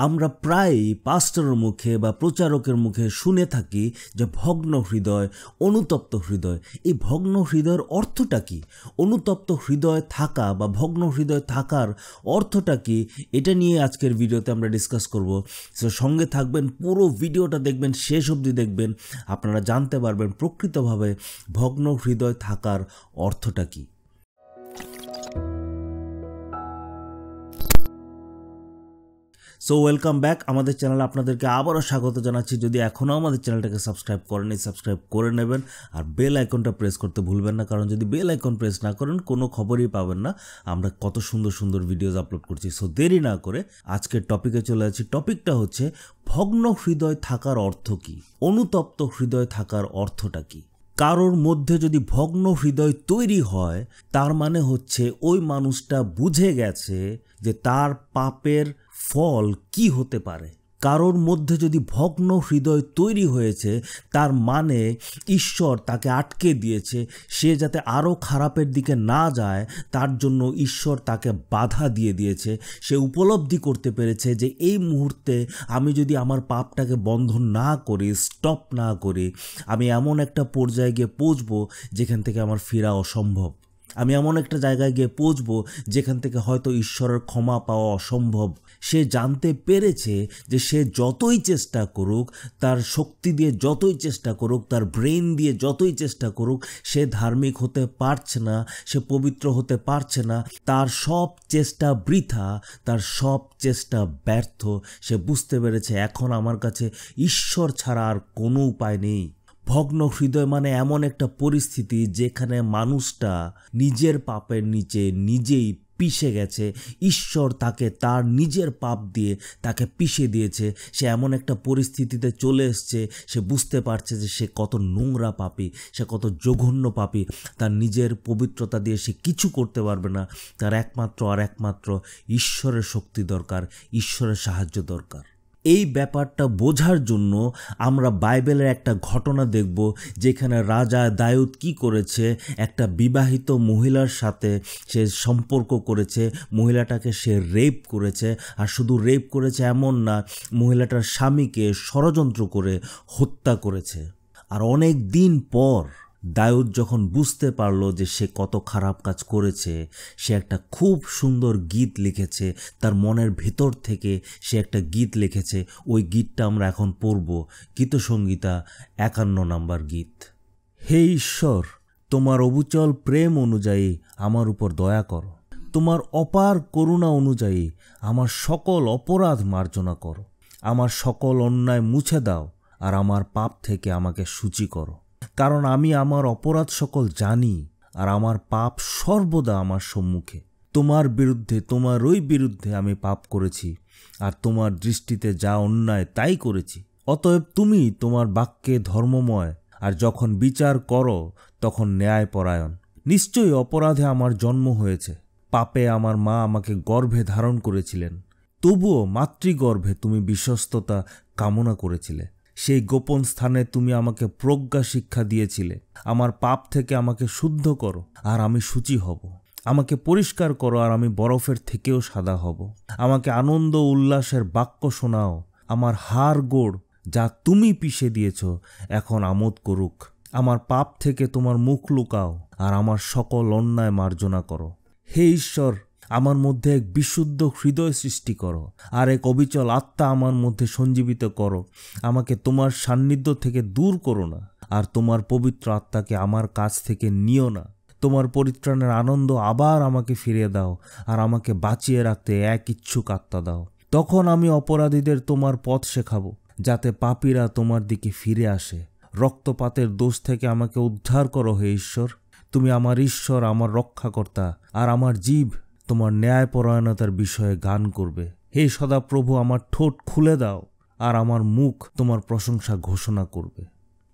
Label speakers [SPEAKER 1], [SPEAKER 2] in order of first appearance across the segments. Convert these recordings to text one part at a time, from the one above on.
[SPEAKER 1] আমরা প্রায়ই পাস্টরের মুখে বা প্রচারকের মুখে শুনে থাকি যে ভগ্ন হৃদয়, অনুতপ্ত হৃদয়। এই ভগ্ন হৃদয়ের অর্থটা কি? অনুতপ্ত হৃদয় থাকা বা ভগ্ন হৃদয় থাকার অর্থটা কি, এটা নিয়ে আজকের ভিডিওতে আমরা ডিসকাস করব। সো সঙ্গে থাকবেন, পুরো ভিডিওটা দেখবেন, শেষ অবধি দেখবেন, আপনারা জানতে পারবেন প্রকৃতভাবে ভগ্ন হৃদয় থাকার অর্থটা কি। সো ওয়েলকাম ব্যাক আমাদের চ্যানেলে আপনাদেরকে আবারও স্বাগত জানাচ্ছি। যদি এখনও আমাদের চ্যানেলটাকে সাবস্ক্রাইব করেনি, সাবস্ক্রাইব করে নেবেন আর বেল আইকনটা প্রেস করতে ভুলবেন না, কারণ যদি বেল আইকন প্রেস না করেন কোনো খবরই পাবেন না আমরা কত সুন্দর সুন্দর ভিডিওজ আপলোড করছি। সো দেরি না করে আজকের টপিকে চলে যাচ্ছি। টপিকটা হচ্ছে ভগ্ন হৃদয় থাকার অর্থ কী, অনুতপ্ত হৃদয় থাকার অর্থটা কী। কারোর মধ্যে যদি ভগ্ন হৃদয় তৈরি হয়, তার মানে হচ্ছে ওই মানুষটা বুঝে গেছে যে তার পাপের ফল কি হতে পারে। কারোর মধ্যে যদি ভগ্ন হৃদয় তৈরি হয়েছে, তার মানে ঈশ্বর তাকে আটকে দিয়েছে, সে যাতে আরও খারাপের দিকে না যায় তার জন্য ঈশ্বর তাকে বাধা দিয়ে দিয়েছে। সে উপলব্ধি করতে পেরেছে যে এই মুহূর্তে আমি যদি আমার পাপটাকে বন্ধ না করি, স্টপ না করি, আমি এমন একটা পর্যায়ে গিয়ে পৌঁছবো যেখান থেকে আমার ফেরা অসম্ভব। আমি এমন একটা জায়গায় গিয়ে পৌঁছবো যেখান থেকে হয়তো ঈশ্বরের ক্ষমা পাওয়া অসম্ভব। সে জানতে পেরেছে যে সে যতই চেষ্টা করুক, তার শক্তি দিয়ে যতই চেষ্টা করুক, তার ব্রেন দিয়ে যতই চেষ্টা করুক, সে ধার্মিক হতে পারছে না, সে পবিত্র হতে পারছে না। তার সব চেষ্টা বৃথা, তার সব চেষ্টা ব্যর্থ। সে বুঝতে পেরেছে এখন আমার কাছে ঈশ্বর ছাড়া আর কোনো উপায় নেই। ভগ্ন হৃদয় মানে এমন একটা পরিস্থিতি যেখানে মানুষটা নিজের পাপের নিচে নিজেই পিষে গেছে। ঈশ্বর তাকে তার নিজের পাপ দিয়ে তাকে পিষে দিয়েছে। সে এমন একটা পরিস্থিতিতে চলে এসছে, সে বুঝতে পারছে যে সে কত নোংরা পাপী, সে কত জঘন্য পাপী। তার নিজের পবিত্রতা দিয়ে সে কিছু করতে পারবে না। তার একমাত্র ঈশ্বরের শক্তি দরকার, ঈশ্বরের সাহায্য দরকার। এই ব্যাপারটা বোঝার জন্য আমরা বাইবেলের একটা ঘটনা দেখব, যেখানে রাজা দাউদ কি করেছে, একটা বিবাহিত মহিলার সাথে সে সম্পর্ক করেছে, মহিলাটাকে সে রেপ করেছে। আর শুধু রেপ করেছে এমন না, মহিলাটার স্বামীকে ষড়যন্ত্র করে হত্যা করেছে। আর অনেক দিন পর দাউদ যখন বুঝতে পারলো যে সে কত খারাপ কাজ করেছে, সে একটা খুব সুন্দর গীত লিখেছে। তার মনের ভেতর থেকে সে একটা গীত লিখেছে। ওই গীতটা আমরা এখন পড়ব, গীতসংহিতা 51 নম্বর গীত। হে ঈশ্বর, তোমার অবিচল প্রেম অনুযায়ী আমার উপর দয়া করো, তোমার অপার করুণা অনুযায়ী আমার সকল অপরাধ মার্জনা করো, আমার সকল অন্যায় মুছে দাও আর আমার পাপ থেকে আমাকে শুচি করো। কারণ আমি আমার অপরাধ সকল জানি আর আমার পাপ সর্বদা আমার সম্মুখে। তোমারই বিরুদ্ধে আমি পাপ করেছি আর তোমার দৃষ্টিতে যা অন্যায় তাই করেছি। অতএব তুমি তোমার বাক্যে ধর্মময়, আর যখন বিচার করো তখন ন্যায়পরায়ণ। নিশ্চয়ই অপরাধে আমার জন্ম হয়েছে, পাপে আমার মা আমাকে গর্ভে ধারণ করেছিলেন। তবুও মাতৃগর্ভে তুমি বিশ্বস্ততা কামনা করেছিলে। সেই গোপন স্থানে তুমি আমাকে প্রজ্ঞা শিক্ষা দিয়েছিলে। আমার পাপ থেকে আমাকে শুদ্ধ করো আর আমি শুচি হব। আমাকে পরিষ্কার করো আর আমি বরফের থেকেও সাদা হব। আমাকে আনন্দ উল্লাসের বাক্য শোনাও। আমার হাড় গোড় যা তুমি পিষে দিয়েছ এখন আমোদ করুক। আমার পাপ থেকে তোমার মুখ লুকাও আর আমার সকল অন্যায় মার্জনা করো। হে ঈশ্বর, আমার মধ্যে এক বিশুদ্ধ হৃদয় সৃষ্টি করো আর এক অবিচল আত্মা আমার মধ্যে সঞ্জীবিত করো। আমাকে তোমার সান্নিধ্য থেকে দূর করো না আর তোমার পবিত্র আত্মাকে আমার কাছ থেকে নিও না। তোমার পরিত্রাণের আনন্দ আবার আমাকে ফিরিয়ে দাও আর আমাকে বাঁচিয়ে রাখতে এক ইচ্ছুক আত্মা দাও। তখন আমি অপরাধীদের তোমার পথ শেখাবো, যাতে পাপীরা তোমার দিকে ফিরে আসে। রক্তপাতের দোষ থেকে আমাকে উদ্ধার করো হে ঈশ্বর। তুমি আমার ঈশ্বর, আমার রক্ষাকর্তা, আর আমার জীব তোমার ন্যায়পরায়ণতার বিষয়ে গান করবে। হে সদাপ্রভু, আমার ঠোঁট খুলে দাও আর আমার মুখ তোমার প্রশংসা ঘোষণা করবে।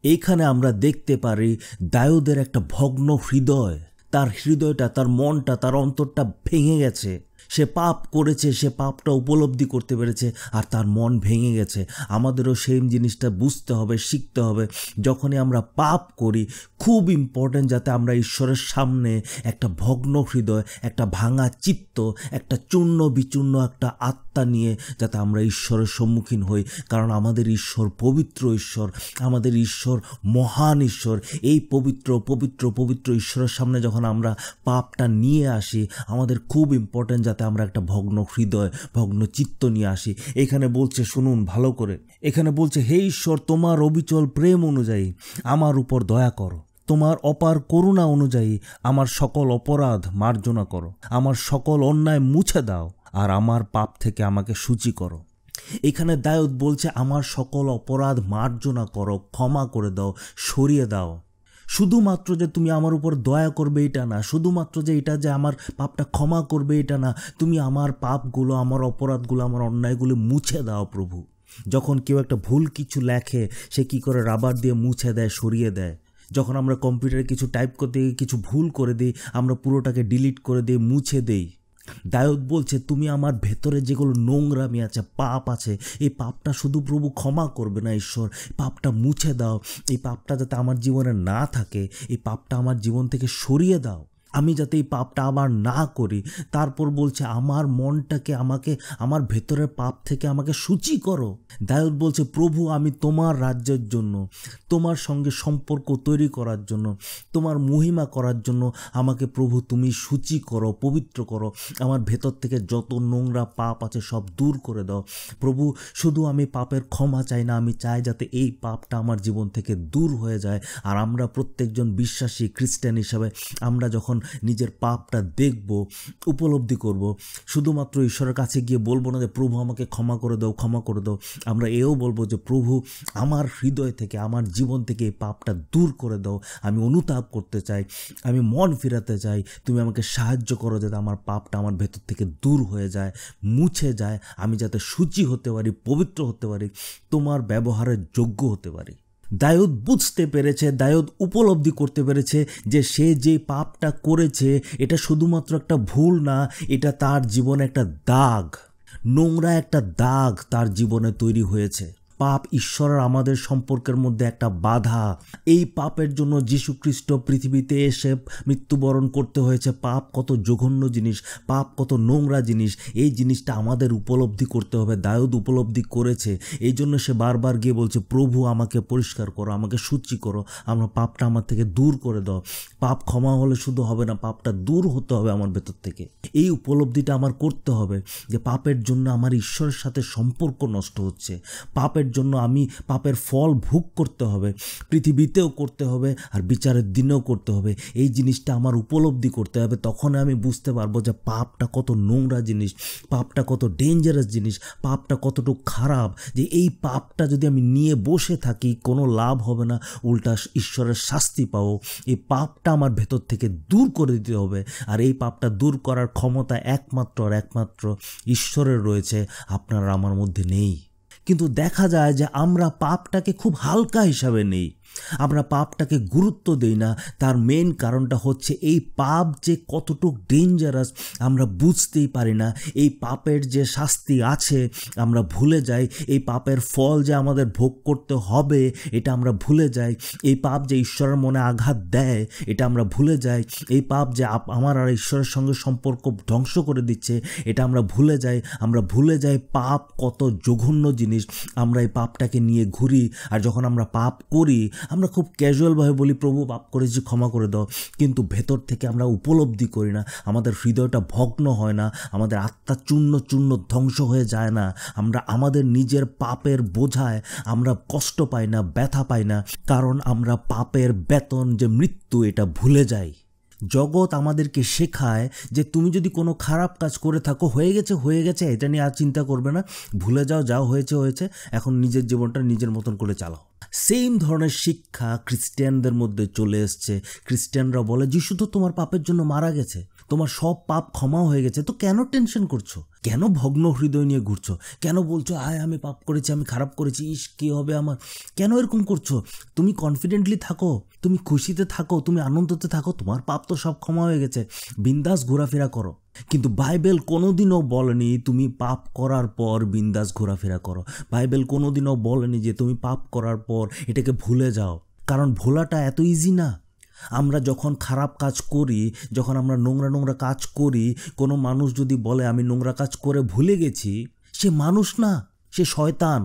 [SPEAKER 1] এইখানে আমরা দেখতে পারি দাউদের একটা ভগ্ন হৃদয়। তার হৃদয়টা, তার মনটা, তার অন্তরটা ভেঙে গেছে। সে পাপ করেছে, সে পাপটা উপলব্ধি করতে পেরেছে আর তার মন ভেঙে গেছে। আমাদেরও সেম জিনিসটা বুঝতে হবে, শিখতে হবে। যখনই আমরা পাপ করি, খুব ইম্পর্ট্যান্ট যাতে আমরা ঈশ্বরের সামনে একটা ভগ্ন হৃদয়, একটা ভাঙা চিত্ত, একটা চূর্ণ বিচূর্ণ একটা আত্মা নিয়ে যাতে আমরা ঈশ্বরের সম্মুখীন হই। কারণ আমাদের ঈশ্বর পবিত্র ঈশ্বর, আমাদের ঈশ্বর মহান ঈশ্বর। এই পবিত্র পবিত্র পবিত্র ঈশ্বরের সামনে যখন আমরা পাপটা নিয়ে আসি, আমাদের খুব ইম্পর্ট্যান্ট যাতে আমরা একটা ভগ্ন হৃদয়, ভগ্ন চিত্ত নিয়ে আসি। এখানে বলছে, শুনুন ভালো করে, এখানে বলছে, হে ঈশ্বর, তোমার অবিচল প্রেম অনুযায়ী আমার উপর দয়া করো, তোমার অপার করুণা অনুযায়ী আমার সকল অপরাধ মার্জনা করো, আমার সকল অন্যায় মুছে দাও আর আমার পাপ থেকে আমাকে সূচি করো। এখানে দাউদ বলছে, আমার সকল অপরাধ মার্জনা করো, ক্ষমা করে দাও, সরিয়ে দাও। শুধুমাত্র যে তুমি আমার উপর দয়া করবে এটা না, শুধুমাত্র যে এটা যে আমার পাপটা ক্ষমা করবে এটা না, তুমি আমার পাপগুলো, আমার অপরাধগুলো, আমার অন্যায়গুলো মুছে দাও প্রভু। যখন কেউ একটা ভুল কিছু লেখে, সে কি করে রাবার দিয়ে মুছে দেয়, সরিয়ে দেয়। যখন আমরা কম্পিউটারে কিছু টাইপ করতে গিয়ে কিছু ভুল করে দিই, আমরা পুরোটাকে ডিলিট করে দিই, মুছে দেই। দাউদ বলছে, তুমি আমার ভেতরে যেগুলো নোংরামি আছে, পাপ আছে, এই পাপটা শুধু প্রভু ক্ষমা করবে না ঈশ্বর, পাপটা মুছে দাও। এই পাপটা যাতে আমার জীবনে না থাকে, এই পাপটা আমার জীবন থেকে সরিয়ে দাও, আমি যাতে এই পাপটা আবার না করি। তারপর বলছে, আমার মনটাকে, আমাকে, আমার ভেতরের পাপ থেকে আমাকে সূচি করো। দাউদ বলছে, প্রভু আমি তোমার রাজ্যের জন্য, তোমার সঙ্গে সম্পর্ক তৈরি করার জন্য, তোমার মহিমা করার জন্য আমাকে প্রভু তুমি সূচি করো, পবিত্র করো। আমার ভেতর থেকে যত নোংরা পাপ আছে সব দূর করে দাও প্রভু। শুধু আমি পাপের ক্ষমা চাই না, আমি চাই যাতে এই পাপটা আমার জীবন থেকে দূর হয়ে যায়। আর আমরা প্রত্যেকজন বিশ্বাসী খ্রিস্টান হিসাবে আমরা যখন নিজের পাপটা দেখব, উপলব্ধি করব, শুধুমাত্র ঈশ্বরের কাছে গিয়ে বলবো না যে প্রভু আমাকে ক্ষমা করে দাও, ক্ষমা করে দাও। আমরা এও বলবো যে প্রভু আমার হৃদয় থেকে, আমার জীবন থেকে এই পাপটা দূর করে দাও। আমি অনুতাপ করতে চাই, আমি মন ফিরাতে চাই, তুমি আমাকে সাহায্য করো যাতে আমার পাপটা আমার ভেতর থেকে দূর হয়ে যায়, মুছে যায়, আমি যাতে শুচি হতে পারি, পবিত্র হতে পারি, তোমার ব্যবহারের যোগ্য হতে পারি। দাউদ বুঝতে পেরেছে, দাউদ উপলব্ধি করতে পেরেছে যে সে যে পাপটা করেছে এটা শুধুমাত্র একটা ভুল না, এটা তার জীবনে একটা দাগ, নোংরা একটা দাগ তার জীবনে তৈরি হয়েছে। পাপ ঈশ্বর আর আমাদের সম্পর্কের মধ্যে একটা বাধা। এই পাপের জন্য যীশু খ্রিস্ট পৃথিবীতে এসে মৃত্যুবরণ করতে হয়েছে। পাপ কত জঘন্য জিনিস, পাপ কত নোংরা জিনিস, এই জিনিসটা আমাদের উপলব্ধি করতে হবে। দাউদ উপলব্ধি করেছে, এই জন্য সে বারবার গিয়ে বলছে, প্রভু আমাকে পরিষ্কার করো, আমাকে শুচি করো, আমার পাপটা আমার থেকে দূর করে দাও। পাপ ক্ষমা হলে শুধু হবে না, পাপটা দূর হতে হবে আমার ভেতর থেকে। এই উপলব্ধিটা আমার করতে হবে যে পাপের জন্য আমার ঈশ্বরের সাথে সম্পর্ক নষ্ট হচ্ছে, পাপের জন্য আমি পাপের ফল ভোগ করতে হবে, পৃথিবীতেও করতে হবে আর বিচারের দিনেও করতে হবে। এই জিনিসটা আমার উপলব্ধি করতে হবে, তখন আমি বুঝতে পারবো যে পাপটা কত নোংরা জিনিস, পাপটা কত ডেঞ্জারাস জিনিস, পাপটা কতটুকু খারাপ, যে এই পাপটা যদি আমি নিয়ে বসে থাকি কোনো লাভ হবে না, উল্টা ঈশ্বরের শাস্তি পাবো। এই পাপটা আমার ভেতর থেকে দূর করে দিতে হবে। আর এই পাপটা দূর করার ক্ষমতা একমাত্র আর একমাত্র ঈশ্বরের রয়েছে, আপনার আমার মধ্যে নেই। কিন্তু দেখা যায় যে আমরা পাপটাকে খুব হালকা হিসাবে নেই, আমরা পাপটাকে গুরুত্ব দেই না। তার মেন কারণটা হচ্ছে এই পাপ যে কতটুকু ডেঞ্জারাস আমরা বুঝতেই পারি না। এই পাপের যে শাস্তি আছে আমরা ভুলে যাই, এই পাপের ফল যে আমাদের ভোগ করতে হবে এটা আমরা ভুলে যাই, এই পাপ যে ঈশ্বরের মনে আঘাত দেয় এটা আমরা ভুলে যাই, এই পাপ যে আমার আর ঈশ্বরের সঙ্গে সম্পর্ক ধ্বংস করে দিচ্ছে এটা আমরা ভুলে যাই। আমরা ভুলে যাই পাপ কত জঘন্য জিনিস, আমরা এই পাপটাকে নিয়ে ঘুরি। আর যখন আমরা পাপ করি আমরা খুব ক্যাজুয়ালভাবে বলি, প্রভু পাপ করেছি ক্ষমা করে দাও, কিন্তু ভেতর থেকে আমরা উপলব্ধি করি না, আমাদের হৃদয়টা ভগ্ন হয় না, আমাদের আত্মা চূর্ণ চূর্ণ ধ্বংস হয়ে যায় না। আমরা আমাদের নিজের পাপের বোঝায় আমরা কষ্ট পাই না, ব্যথা পাই না, কারণ আমরা পাপের বেতন যে মৃত্যু এটা ভুলে যাই। জগৎ আমাদেরকে শেখায় যে তুমি যদি কোনো খারাপ কাজ করে থাকো, হয়ে গেছে হয়ে গেছে, এটা নিয়ে আর চিন্তা করবে না, ভুলে যাও, যাও হয়েছে হয়েছে, এখন নিজের জীবনটা নিজের মতন করে চালাও। সেম ধরনের শিক্ষা খ্রিস্টানদের মধ্যে চলে এসছে। খ্রিস্টানরা বলে যিশু তো তোমার পাপের জন্য মারা গেছে, তোমার সব পাপ ক্ষমা হয়ে গেছে, তো কেন টেনশন করছো? কেন ভগ্ন হৃদয় নিয়ে ঘুরছো? কেন বলছো আয় আমি পাপ করেছি, আমি খারাপ করেছি, ইস কী হবে আমার? কেন এরকম করছো? তুমি কনফিডেন্টলি থাকো, তুমি খুশিতে থাকো, তুমি আনন্দতে থাকো, তোমার পাপ তো সব ক্ষমা হয়ে গেছে, বিন্দাস ঘোরাফেরা করো। কিন্তু বাইবেল কোনোদিনও বলেনি তুমি পাপ করার পর বিন্দাস ঘোরাফেরা করো। বাইবেল কোনোদিনও বলেনি যে তুমি পাপ করার পর এটাকে ভুলে যাও, কারণ ভোলাটা এত ইজি না। আমরা যখন খারাপ কাজ করি, যখন আমরা নোংরা নোংরা কাজ করি, কোনো মানুষ যদি বলে আমি নোংরা কাজ করে ভুলে গেছি, সে মানুষ না, সে শয়তান।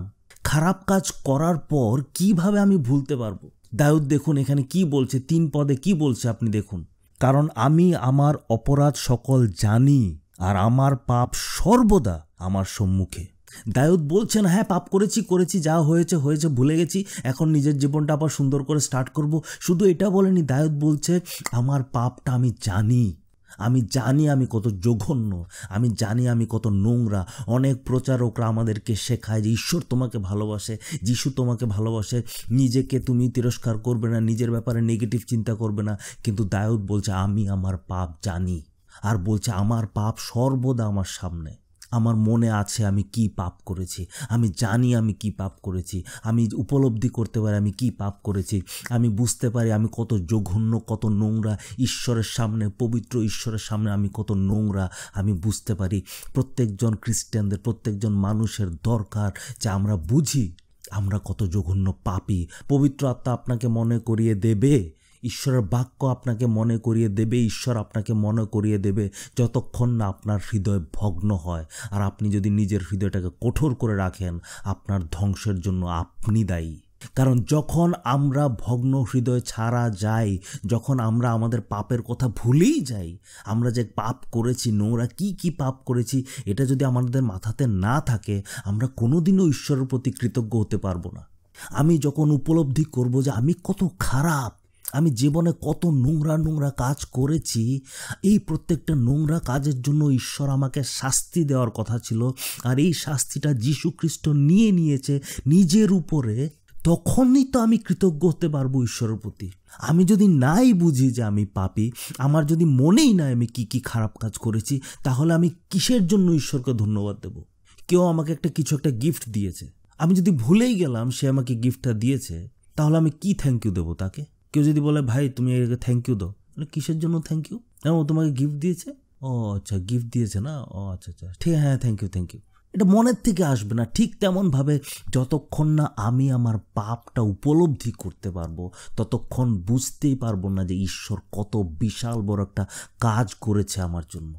[SPEAKER 1] খারাপ কাজ করার পর কিভাবে আমি ভুলতে পারবো? দাউদ দেখুন এখানে কি বলছে, 3 পদে কি বলছে আপনি দেখুন। কারণ আমি আমার অপরাধ সকল জানি, আর আমার পাপ সর্বদা আমার সম্মুখে। দাউদ বলছেন হ্যাঁ পাপ করেছি, যা হয়েছে হয়েছে, ভুলে গেছি, এখন নিজের জীবনটা আবার সুন্দর করে স্টার্ট করব। শুধু এটা বলেনি, দাউদ বলছে আমার পাপটা আমি জানি, আমি কত জঘন্য, আমি জানি আমি কত নোংরা। অনেক প্রচারকরা আমাদেরকে শেখায় যে ঈশ্বর তোমাকে ভালোবাসে, যিশু তোমাকে ভালোবাসে, নিজেকে তুমি তিরস্কার করবে না, নিজের ব্যাপারে নেগেটিভ চিন্তা করবে না। কিন্তু দাউদ বলছে আমি আমার পাপ জানি, আর বলছে আমার পাপ সর্বদা আমার সামনে, আমার মনে আছে আমি কি পাপ করেছি, আমি জানি আমি কি পাপ করেছি, আমি উপলব্ধি করতে পারি আমি কি পাপ করেছি, আমি বুঝতে পারি আমি কত জঘন্য, কত নোংরা ঈশ্বরের সামনে, পবিত্র ঈশ্বরের সামনে আমি কত নোংরা। আমি বুঝতে পারি প্রত্যেকজন খ্রিস্টানদের, প্রত্যেকজন মানুষের দরকার যে আমরা বুঝি আমরা কত জঘন্য পাপী। পবিত্র আত্মা আপনাকে মনে করিয়ে দেবে, ঈশ্বরের বাক্য আপনাকে মনে করিয়ে দেবে, ঈশ্বর আপনাকে মনে করিয়ে দেবে, যতক্ষণ না আপনার হৃদয় ভগ্ন হয়। আর আপনি যদি নিজের হৃদয়টাকে কঠোর করে রাখেন, আপনার ধ্বংসের জন্য আপনি দায়ী। কারণ যখন আমরা ভগ্ন হৃদয় ছাড়া যাই, যখন আমরা আমাদের পাপের কথা ভুলেই যাই, আমরা যে পাপ করেছি, নোংরা কি পাপ করেছি, এটা যদি আমাদের মাথাতে না থাকে, আমরা কোনোদিনও ঈশ্বরের প্রতি কৃতজ্ঞ হতে পারবো না। আমি যখন উপলব্ধি করব যে আমি কত খারাপ, আমি জীবনে কত নোংরা নোংরা কাজ করেছি, এই প্রত্যেকটা নোংরা কাজের জন্য ঈশ্বর আমাকে শাস্তি দেওয়ার কথা ছিল, আর এই শাস্তিটা যীশু খ্রিস্ট নিয়ে নিয়েছে নিজের উপরে, তখনই তো আমি কৃতজ্ঞ হতে পারবো ঈশ্বরের প্রতি। আমি যদি নাই বুঝি যে আমি পাপী, আমার যদি মনেই নাই আমি কি খারাপ কাজ করেছি, তাহলে আমি কিসের জন্য ঈশ্বরকে ধন্যবাদ দেব? কেউ আমাকে কিছু একটা গিফট দিয়েছে, আমি যদি ভুলেই গেলাম সে আমাকে গিফটটা দিয়েছে, তাহলে আমি কি থ্যাংক ইউ দেবো তাকে? কেউ যদি বলে ভাই তুমি একে থ্যাংক ইউ দাও, মানে কিসের জন্য থ্যাংক ইউ? ও তোমাকে গিফট দিয়েছে, ও আচ্ছা গিফট দিয়েছে না, ও আচ্ছা ঠিক, হ্যাঁ থ্যাংক ইউ। এটা মনের থেকে আসবে না। ঠিক তেমনভাবে যতক্ষণ না আমি আমার পাপটা উপলব্ধি করতে পারবো, ততক্ষণ বুঝতেই পারবো না যে ঈশ্বর কত বিশাল বড় একটা কাজ করেছে আমার জন্য।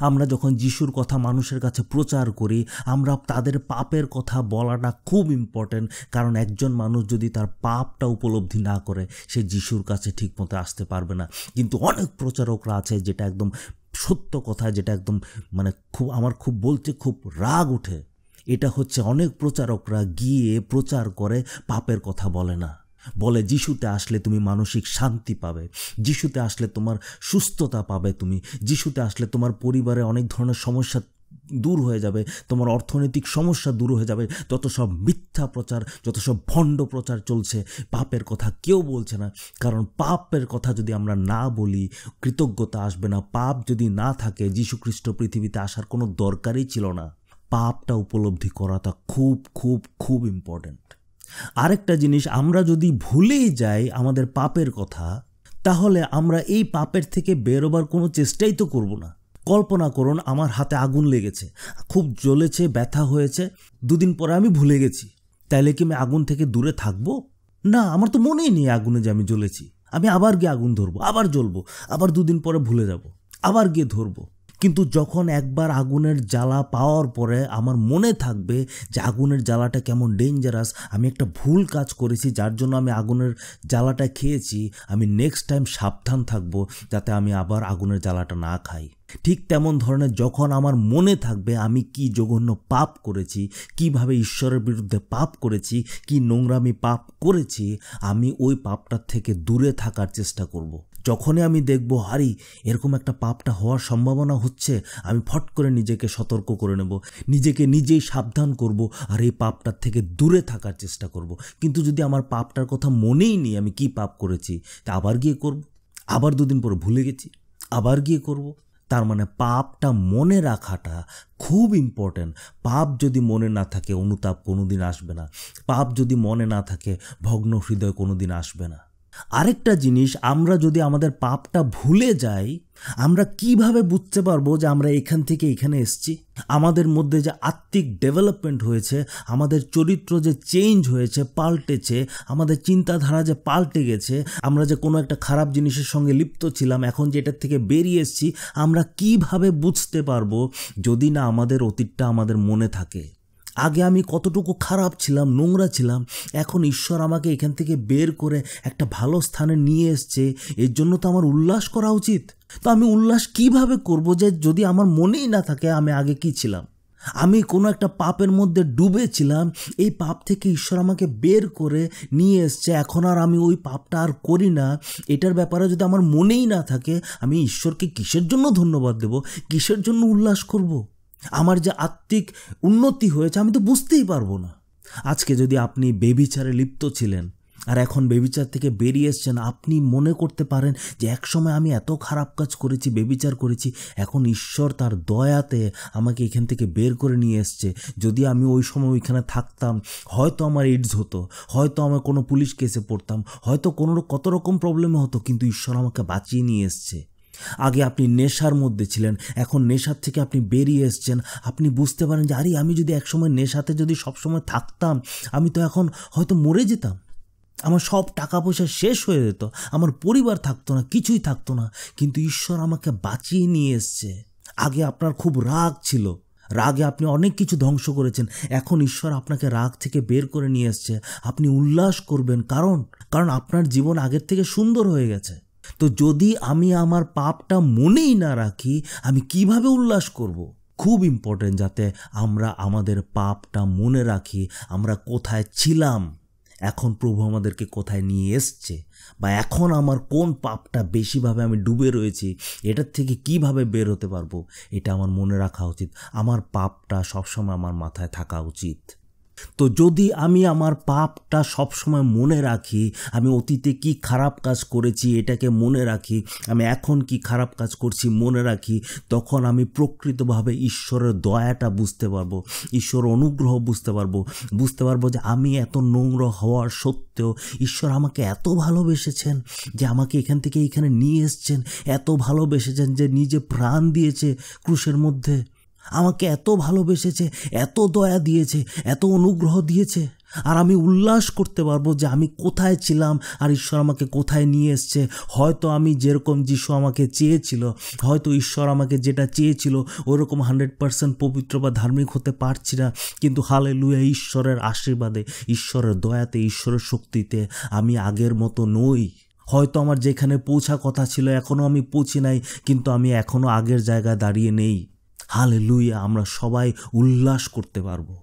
[SPEAKER 1] আমরা যখন যিশুর কথা মানুষের কাছে প্রচার করি, আমরা তাদের পাপের কথা বলাটা খুব ইম্পর্টেন্ট, কারণ একজন মানুষ যদি তার পাপটা উপলব্ধি না করে, সে যিশুর কাছে ঠিকমতো আসতে পারবে না। কিন্তু অনেক প্রচারকরা আছে যেটা একদম সত্য কথা, যেটা একদম মানে আমার বলতে খুব রাগ ওঠে। এটা হচ্ছে অনেক প্রচারকরা গিয়ে প্রচার করে পাপের কথা বলে না, বলে যিশুতে আসলে তুমি মানসিক শান্তি পাবে, যিশুতে আসলে তোমার সুস্থতা পাবে, তুমি যিশুতে আসলে তোমার পরিবারে অনেক ধরনের সমস্যা দূর হয়ে যাবে, তোমার অর্থনৈতিক সমস্যা দূর হয়ে যাবে। যত সব মিথ্যা প্রচার, যত সব ভণ্ড প্রচার চলছে, পাপের কথা কেউ বলছে না। কারণ পাপের কথা যদি আমরা না বলি, কৃতজ্ঞতা আসবে না। পাপ যদি না থাকে, যীশু খ্রিস্ট পৃথিবীতে আসার কোনো দরকারই ছিল না। পাপটা উপলব্ধি করাটা খুব খুব খুব ইম্পর্টেন্ট। আরেকটা জিনিস, আমরা যদি ভুলেই যাই আমাদের পাপের কথা, তাহলে আমরা এই পাপের থেকে বেরোবার কোনো চেষ্টাই তো করব না। কল্পনা করুন আমার হাতে আগুন লেগেছে, খুব জ্বলেছে, ব্যথা হয়েছে, 2 দিন পরে আমি ভুলে গেছি, তাইলে কি আমি আগুন থেকে দূরে থাকবো? না, আমার তো মনেই নেই আগুনে যে আমি জ্বলেছি। আমি আবার গিয়ে আগুন ধরবো, আবার জ্বলবো, আবার 2 দিন পরে ভুলে যাব, আবার গিয়ে ধরবো। কিন্তু যখন একবার আগুনের জ্বালা পাওয়ার পরে আমার মনে থাকবে যে আগুনের জ্বালাটা কেমন ডেঞ্জারাস, আমি একটা ভুল কাজ করেছি যার জন্য আমি আগুনের জ্বালাটা খেয়েছি, আমি নেক্সট টাইম সাবধান থাকবো যাতে আমি আবার আগুনের জ্বালাটা না খাই। ঠিক তেমন ধরনের যখন আমার মনে থাকবে আমি কি জঘন্য পাপ করেছি, কিভাবে ঈশ্বরের বিরুদ্ধে পাপ করেছি, কি নোংরামি পাপ করেছি, আমি ওই পাপটার থেকে দূরে থাকার চেষ্টা করব। যখনই আমি দেখব হারি এরকম একটা পাপটা হওয়ার সম্ভাবনা হচ্ছে, আমি ফট করে নিজেকে সতর্ক করে নেব, নিজেকে নিজেই সাবধান করব, আর এই পাপটার থেকে দূরে থাকার চেষ্টা করব। কিন্তু যদি আমার পাপটার কথা মনেই নেই আমি কি পাপ করেছি, তা আবার গিয়ে করব, আবার 2 দিন পরে ভুলে গেছি, আবার গিয়ে করব, তার মানে পাপটা মনে রাখাটা খুব ইম্পর্ট্যান্ট। পাপ যদি মনে না থাকে অনুতাপ কোনোদিন আসবে না, পাপ যদি মনে না থাকে ভগ্ন হৃদয় কোনোদিন আসবে না। আরেকটা জিনিস, আমরা যদি আমাদের পাপটা ভুলে যাই, আমরা কিভাবে বুঝতে পারবো যে আমরা এখান থেকে এখানে এসেছি? আমাদের মধ্যে যে আত্মিক ডেভেলপমেন্ট হয়েছে, আমাদের চরিত্র যে চেঞ্জ হয়েছে, পাল্টেছে, আমাদের চিন্তাধারা যে পাল্টে গেছে, আমরা যে কোনো একটা খারাপ জিনিসের সঙ্গে লিপ্ত ছিলাম, এখন যে এটার থেকে বেরিয়ে এসেছি, আমরা কিভাবে বুঝতে পারবো যদি না আমাদের অতীতটা আমাদের মনে থাকে? আগে আমি কতটুকু খারাপ ছিলাম, নোংরা ছিলাম, এখন ঈশ্বর আমাকে এখান থেকে বের করে একটা ভালো স্থানে নিয়ে এসছে, এর জন্য তো আমার উল্লাস করা উচিত। তো আমি উল্লাস কিভাবে করব যে যদি আমার মনেই না থাকে আমি আগে কি ছিলাম? আমি কোনো একটা পাপের মধ্যে ডুবেছিলাম, এই পাপ থেকে ঈশ্বর আমাকে বের করে নিয়ে এসছে, এখন আর আমি ওই পাপটা আর করি না। এটার ব্যাপারে যদি আমার মনেই না থাকে, আমি ঈশ্বরকে কিসের জন্য ধন্যবাদ দেব, কিসের জন্য উল্লাস করব? আমার যে আত্মিক উন্নতি হয়েছে আমি তো বুঝতেই পারবো না। আজকে যদি আপনি বেবিচারে লিপ্ত ছিলেন আর এখন বেবিচার থেকে বেরিয়ে এসছেন, আপনি মনে করতে পারেন যে একসময় আমি এত খারাপ কাজ করেছি, বেবিচার করেছি, এখন ঈশ্বর তার দয়াতে আমাকে এখান থেকে বের করে নিয়ে এসছে। যদি আমি ওই সময় ওইখানে থাকতাম, হয়তো আমার এইডস হতো, হয়তো আমার কোনো পুলিশ কেসে পড়তাম, হয়তো কত রকম প্রবলেমে হতো, কিন্তু ঈশ্বর আমাকে বাঁচিয়ে নিয়ে এসছে। আগে আপনি নেশার মধ্যে ছিলেন, এখন নেশার থেকে আপনি বেরিয়ে এসছেন, আপনি বুঝতে পারেন যে আরে আমি যদি একসময় নেশাতে যদি সবসময় থাকতাম, আমি তো এখন হয়তো মরে যেতাম, আমার সব টাকা পয়সা শেষ হয়ে যেত, আমার পরিবার থাকতো না, কিছুই থাকতো না, কিন্তু ঈশ্বর আমাকে বাঁচিয়ে নিয়ে এসছে। আগে আপনার খুব রাগ ছিল, রাগে আপনি অনেক কিছু ধ্বংস করেছেন, এখন ঈশ্বর আপনাকে রাগ থেকে বের করে নিয়ে এসছে। আপনি উল্লাস করবেন, কারণ আপনার জীবন আগের থেকে সুন্দর হয়ে গেছে। তো যদি আমি আমার পাপটা মনেই না রাখি, আমি কিভাবে উল্লাস করব? খুব ইম্পর্টেন্ট যাতে আমরা আমাদের পাপটা মনে রাখি, আমরা কোথায় ছিলাম, এখন প্রভু আমাদেরকে কোথায় নিয়ে এসছে, বা এখন আমার কোন পাপটা বেশিভাবে আমি ডুবে রয়েছি, এটার থেকে কিভাবে বের হতে পারবো, এটা আমার মনে রাখা উচিত। আমার পাপটা সবসময় আমার মাথায় থাকা উচিত। তো যদি আমি আমার পাপটা সবসময় মনে রাখি, আমি অতীতে কি খারাপ কাজ করেছি এটাকে মনে রাখি, আমি এখন কি খারাপ কাজ করছি মনে রাখি, তখন আমি প্রকৃতভাবে ঈশ্বরের দয়াটা বুঝতে পারবো, ঈশ্বর অনুগ্রহ বুঝতে পারবো যে আমি এত নোংরা হওয়ার সত্ত্বেও ঈশ্বর আমাকে এত ভালোবেসেছেন যে আমাকে এখান থেকে এখানে নিয়ে এসছেন, এত ভালোবেসেছেন যে নিজে প্রাণ দিয়েছে ক্রুশের মধ্যে, আমাকে এত ভালোবেসেছে, এত দয়া দিয়েছে, এত অনুগ্রহ দিয়েছে। আর আমি উল্লাস করতে পারবো যে আমি কোথায় ছিলাম আর ঈশ্বর আমাকে কোথায় নিয়ে এসছে। হয়তো আমি যেরকম যিশু আমাকে চেয়েছিল, হয়তো ঈশ্বর আমাকে যেটা চেয়েছিল ওরকম 100% পবিত্র বা ধার্মিক হতে পারছি না, কিন্তু হালেলুয়া, ঈশ্বরের আশীর্বাদে, ঈশ্বরের দয়াতে, ঈশ্বরের শক্তিতে আমি আগের মতো নই। হয়তো আমার যেখানে পৌঁছা কথা ছিল এখনও আমি পৌঁছি নাই, কিন্তু আমি এখনও আগের জায়গায় দাঁড়িয়ে নেই। হালেলুয়া, আমরা সবাই উল্লাস করতে পারবো।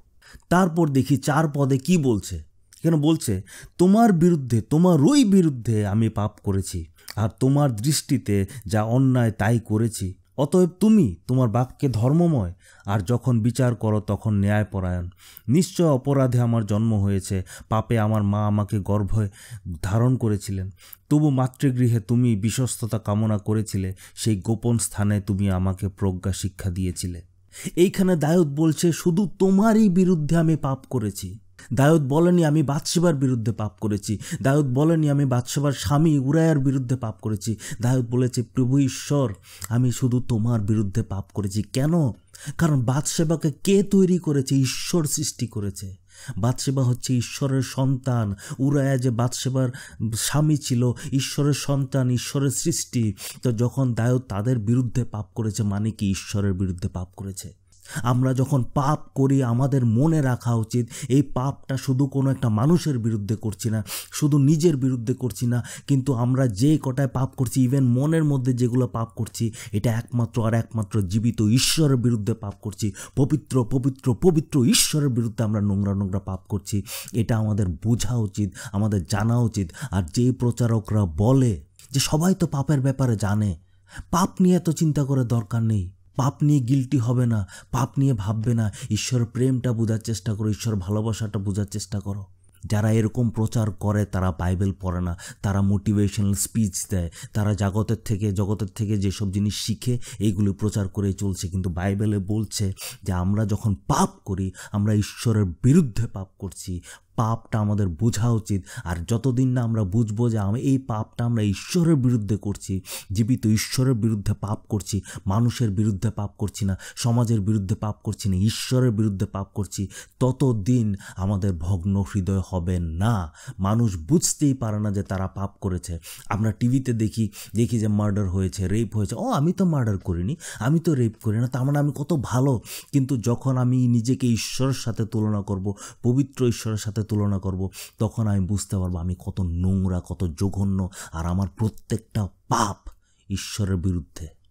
[SPEAKER 1] তারপর দেখি 4 পদে কি বলছে। কেন বলছে, তোমারই বিরুদ্ধে আমি পাপ করেছি, আর তোমার দৃষ্টিতে যা অন্যায় তাই করেছি। অতএব তুমি তোমার বাক্যে ধর্মময়, আর যখন বিচার করো তখন ন্যায়পরায়ণ। নিশ্চয় অপরাধে আমার জন্ম হয়েছে, পাপে আমার মা আমাকে গর্ভে ধারণ করেছিলেন। তবু মাতৃগৃহে তুমি বিশ্বস্ততা কামনা করেছিলে, সেই গোপন স্থানে তুমি আমাকে প্রজ্ঞা শিক্ষা দিয়েছিলে। এইখানে দাউদ বলছে শুধু তোমারই বিরুদ্ধে আমি পাপ করেছি। দাউদ বলেনি আমি বাথশেবার বিরুদ্ধে পাপ করেছি, দাউদ বলেনি আমি বাথশেবার স্বামী উরায়ার বিরুদ্ধে পাপ করেছি। দাউদ বলেছে, প্রভু ঈশ্বর, আমি শুধু তোমার বিরুদ্ধে পাপ করেছি। কেন? কারণ বাথশেবাকে কে তৈরি করেছে? ঈশ্বর সৃষ্টি করেছে। বাথশেবা হচ্ছে ঈশ্বরের সন্তান, উরায়া যে বাথশেবার স্বামী ছিল, ঈশ্বরের সন্তান, ঈশ্বরের সৃষ্টি। তো যখন দাউদ তাদের বিরুদ্ধে পাপ করেছে, মানে কি ঈশ্বরের বিরুদ্ধে পাপ করেছে। আমরা যখন পাপ করি আমাদের মনে রাখা উচিত এই পাপটা শুধু কোনো একটা মানুষের বিরুদ্ধে করছি না, শুধু নিজের বিরুদ্ধে করছি না, কিন্তু আমরা যে কটায় পাপ করছি, ইভেন মনের মধ্যে যেগুলো পাপ করছি, এটা একমাত্র জীবিত ঈশ্বরের বিরুদ্ধে পাপ করছি। পবিত্র পবিত্র পবিত্র ঈশ্বরের বিরুদ্ধে আমরা নোংরা পাপ করছি। এটা আমাদের বোঝা উচিত, আমাদের জানা উচিত। আর যে প্রচারকরা বলে যে সবাই তো পাপের ব্যাপারে জানে, পাপ নিয়ে এত চিন্তা করে দরকার নেই, পাপ নিয়ে গিল্টি হবে না, পাপ নিয়ে ভাববে না, ঈশ্বরের প্রেমটা বোঝার চেষ্টা করো, ঈশ্বর ভালোবাসাটা বোঝার চেষ্টা করো। যারা এরকম প্রচার করে তারা বাইবেল পড়ে না, তারা মোটিভেশনাল স্পিচ দেয়, তারা জগতের থেকে যেসব জিনিস শিখে এইগুলো প্রচার করে চলছে। কিন্তু বাইবেলে বলছে যে আমরা যখন পাপ করি আমরা ঈশ্বরের বিরুদ্ধে পাপ করছি। পাপটা আমাদের বোঝা উচিত। আর যতদিন না আমরা বুঝবো যে এই পাপটা আমরা ঈশ্বরের বিরুদ্ধে করছি, জীবিত ঈশ্বরের বিরুদ্ধে পাপ করছি, মানুষের বিরুদ্ধে পাপ করছি না, সমাজের বিরুদ্ধে পাপ করছি না, ঈশ্বরের বিরুদ্ধে পাপ করছি, ততদিন আমাদের ভগ্ন হৃদয় হবে না। মানুষ বুঝতেই পারে না যে তারা পাপ করেছে। আমরা টিভিতে দেখি যে মার্ডার হয়েছে, রেপ হয়েছে, আমি তো মার্ডার করিনি, আমি তো রেপ করি না, তার মানে আমি কত ভালো। কিন্তু যখন আমি নিজেকে ঈশ্বরের সাথে তুলনা করব, পবিত্র ঈশ্বরের সাথে তুলনা করব, তখন আমি বুঝতে পারবো আমি কত নোংরা, কত জঘন্য, আর আমার প্রত্যেকটা পাপ ঈশ্বরের বিরুদ্ধে।